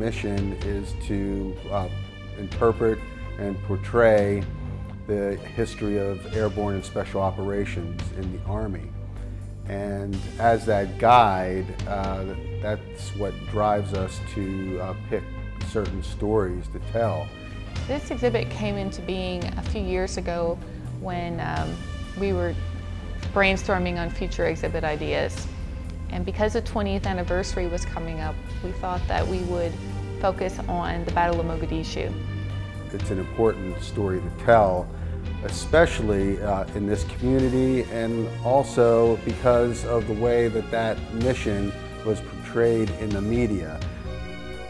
mission is to interpret and portray the history of airborne and special operations in the Army. And as that guide, that's what drives us to pick certain stories to tell. This exhibit came into being a few years ago when we were brainstorming on future exhibit ideas. And because the 20th anniversary was coming up, we thought that we would focus on the Battle of Mogadishu. It's an important story to tell, especially in this community, and also because of the way that that mission was portrayed in the media.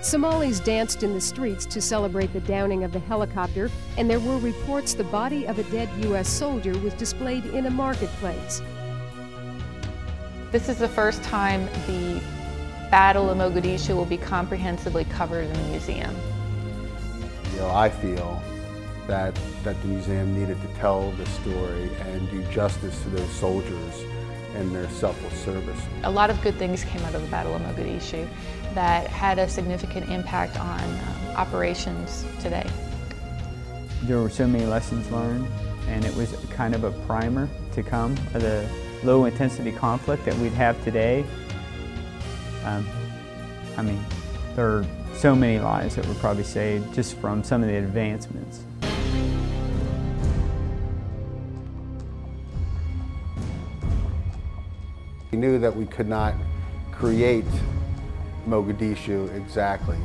Somalis danced in the streets to celebrate the downing of the helicopter, and there were reports the body of a dead U.S. soldier was displayed in a marketplace. This is the first time the Battle of Mogadishu will be comprehensively covered in the museum. You know, I feel that the museum needed to tell the story and do justice to those soldiers and their selfless service. A lot of good things came out of the Battle of Mogadishu that had a significant impact on operations today. There were so many lessons learned, and it was kind of a primer to come of the low intensity conflict that we'd have today. I mean, there are so many lives that were probably saved just from some of the advancements. We knew that we could not create Mogadishu exactly.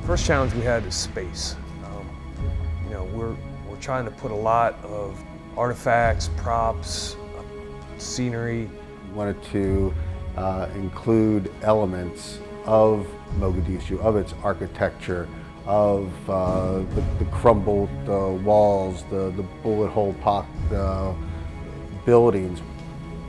First challenge we had is space. You know, we're trying to put a lot of artifacts, props, scenery. We wanted to include elements of Mogadishu, of its architecture, of the crumbled walls, the bullet hole-pocked buildings.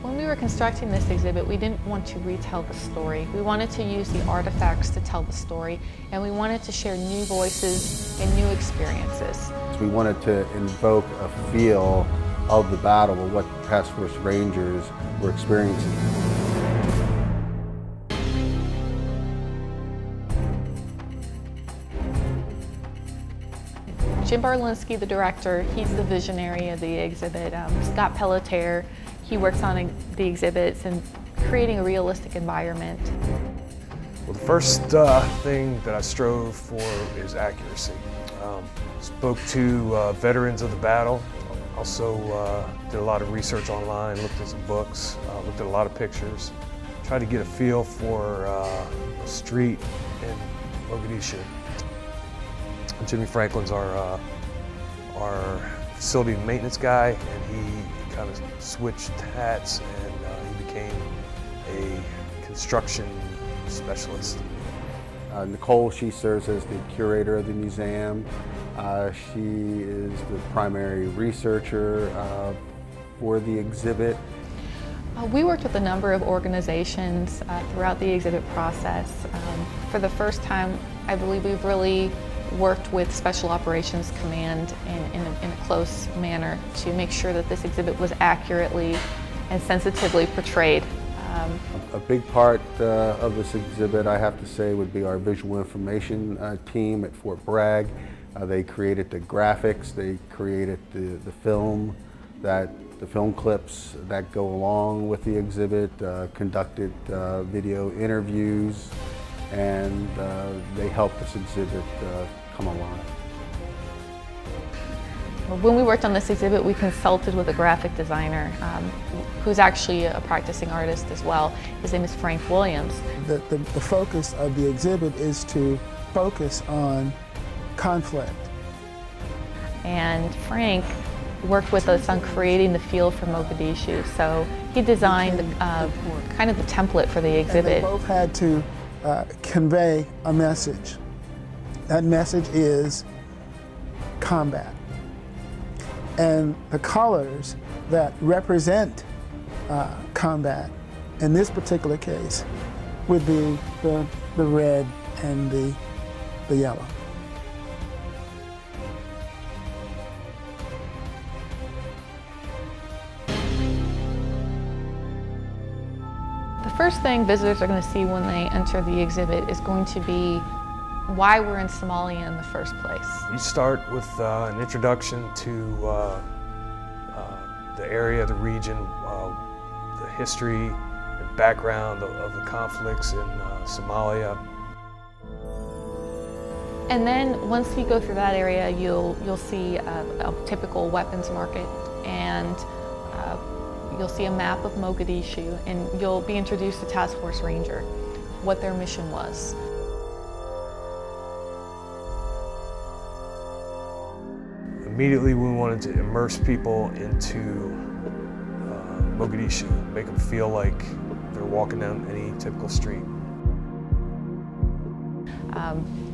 When we were constructing this exhibit, we didn't want to retell the story. We wanted to use the artifacts to tell the story, and we wanted to share new voices and new experiences. We wanted to invoke a feel of the battle, of what Task Force Rangers were experiencing. Jim Barlinski, the director, he's the visionary of the exhibit. Scott Pelletier, he works on the exhibits and creating a realistic environment. Well, the first thing that I strove for is accuracy. Spoke to veterans of the battle. Also did a lot of research online, looked at some books, looked at a lot of pictures. Tried to get a feel for the street in Mogadishu. Jimmy Franklin's our facility maintenance guy, and he kind of switched hats and he became a construction specialist. Nicole, she serves as the curator of the museum. She is the primary researcher for the exhibit. We worked with a number of organizations throughout the exhibit process. For the first time, I believe we've really worked with Special Operations Command in a close manner to make sure that this exhibit was accurately and sensitively portrayed. A big part of this exhibit, I have to say, would be our visual information team at Fort Bragg. They created the graphics, they created the film clips that go along with the exhibit, conducted video interviews, and they helped this exhibit come alive. When we worked on this exhibit, we consulted with a graphic designer who's actually a practicing artist as well. His name is Frank Williams. The focus of the exhibit is to focus on conflict. And Frank worked with us on creating the feel for Mogadishu. So he designed kind of the template for the exhibit. And they both had to convey a message. That message is combat. And the colors that represent combat, in this particular case, would be the red and the yellow. The first thing visitors are going to see when they enter the exhibit is going to be why we're in Somalia in the first place. You start with an introduction to the area, the region, the history and background of the conflicts in Somalia. And then once you go through that area, you'll see a typical weapons market, and you'll see a map of Mogadishu, and you'll be introduced to Task Force Ranger, what their mission was. Immediately we wanted to immerse people into Mogadishu, make them feel like they're walking down any typical street.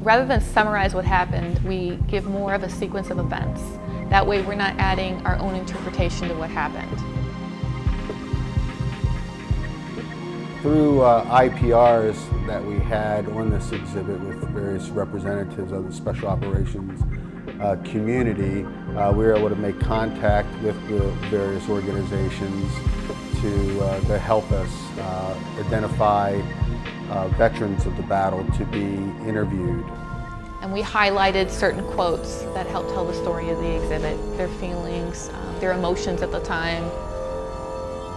Rather than summarize what happened, we give more of a sequence of events. That way we're not adding our own interpretation to what happened. Through IPRs that we had on this exhibit with various representatives of the Special Operations community, we were able to make contact with the various organizations to help us identify veterans of the battle to be interviewed. And we highlighted certain quotes that helped tell the story of the exhibit, their feelings, their emotions at the time.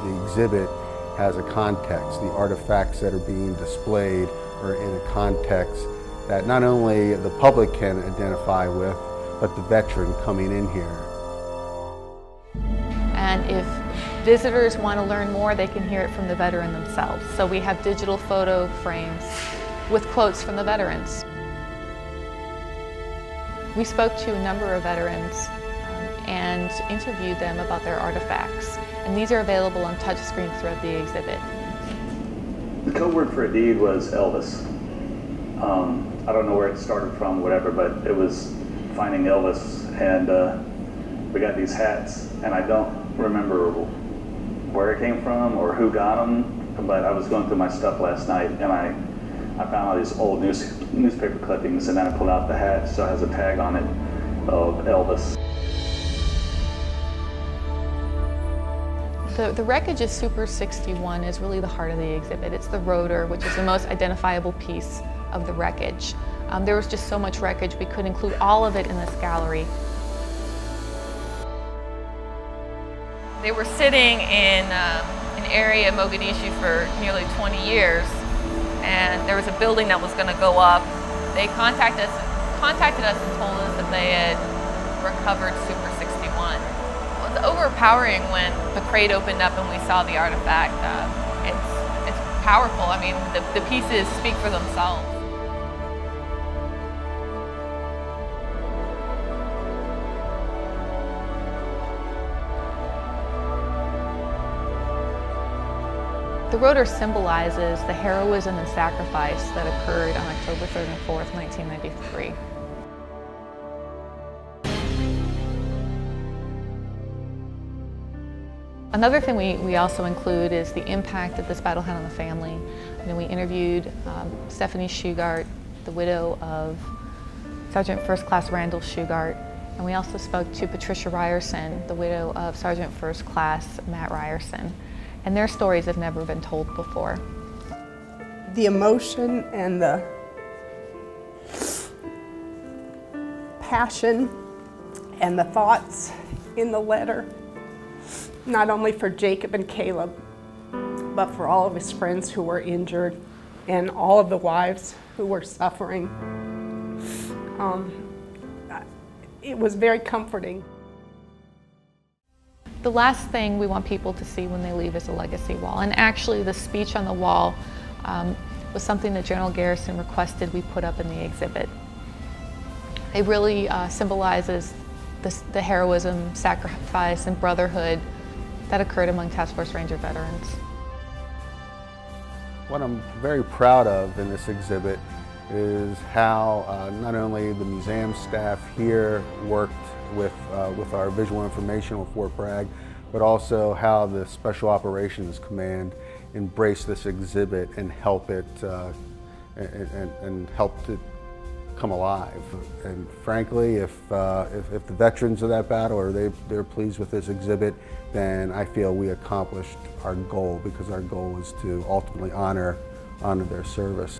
The exhibit has a context. The artifacts that are being displayed are in a context that not only the public can identify with, but the veteran coming in here. And if visitors want to learn more, they can hear it from the veteran themselves. So we have digital photo frames with quotes from the veterans. We spoke to a number of veterans and interviewed them about their artifacts. And these are available on touchscreen throughout the exhibit. The code word for a deed was Elvis. I don't know where it started from, whatever, but it was finding Elvis, and we got these hats, and I don't remember where it came from or who got them, but I was going through my stuff last night, and I found all these old newspaper clippings, and then I pulled out the hat, so it has a tag on it of Elvis. The wreckage of Super 61 is really the heart of the exhibit. It's the rotor, which is the most identifiable piece of the wreckage. There was just so much wreckage, we could include all of it in this gallery. They were sitting in an area of Mogadishu for nearly 20 years, and there was a building that was going to go up. They contacted us and told us that they had recovered Super 61. It was overpowering when the crate opened up and we saw the artifact. It's powerful. I mean, the pieces speak for themselves. The rotor symbolizes the heroism and sacrifice that occurred on October 3rd and 4th, 1993. Another thing we also include is the impact that this battle had on the family. We interviewed Stephanie Shugart, the widow of Sergeant First Class Randall Shugart, and we also spoke to Patricia Ryerson, the widow of Sergeant First Class Matt Ryerson. And their stories have never been told before. The emotion and the passion and the thoughts in the letter, not only for Jacob and Caleb, but for all of his friends who were injured and all of the wives who were suffering. It was very comforting. The last thing we want people to see when they leave is a legacy wall. And actually the speech on the wall was something that General Garrison requested we put up in the exhibit. It really symbolizes the heroism, sacrifice, and brotherhood that occurred among Task Force Ranger veterans. What I'm very proud of in this exhibit is how not only the museum staff here worked with our visual information with Fort Bragg, but also how the Special Operations Command embraced this exhibit and helped it and helped it come alive. And frankly, if the veterans of that battle they're pleased with this exhibit, then I feel we accomplished our goal, because our goal is to ultimately honor their service.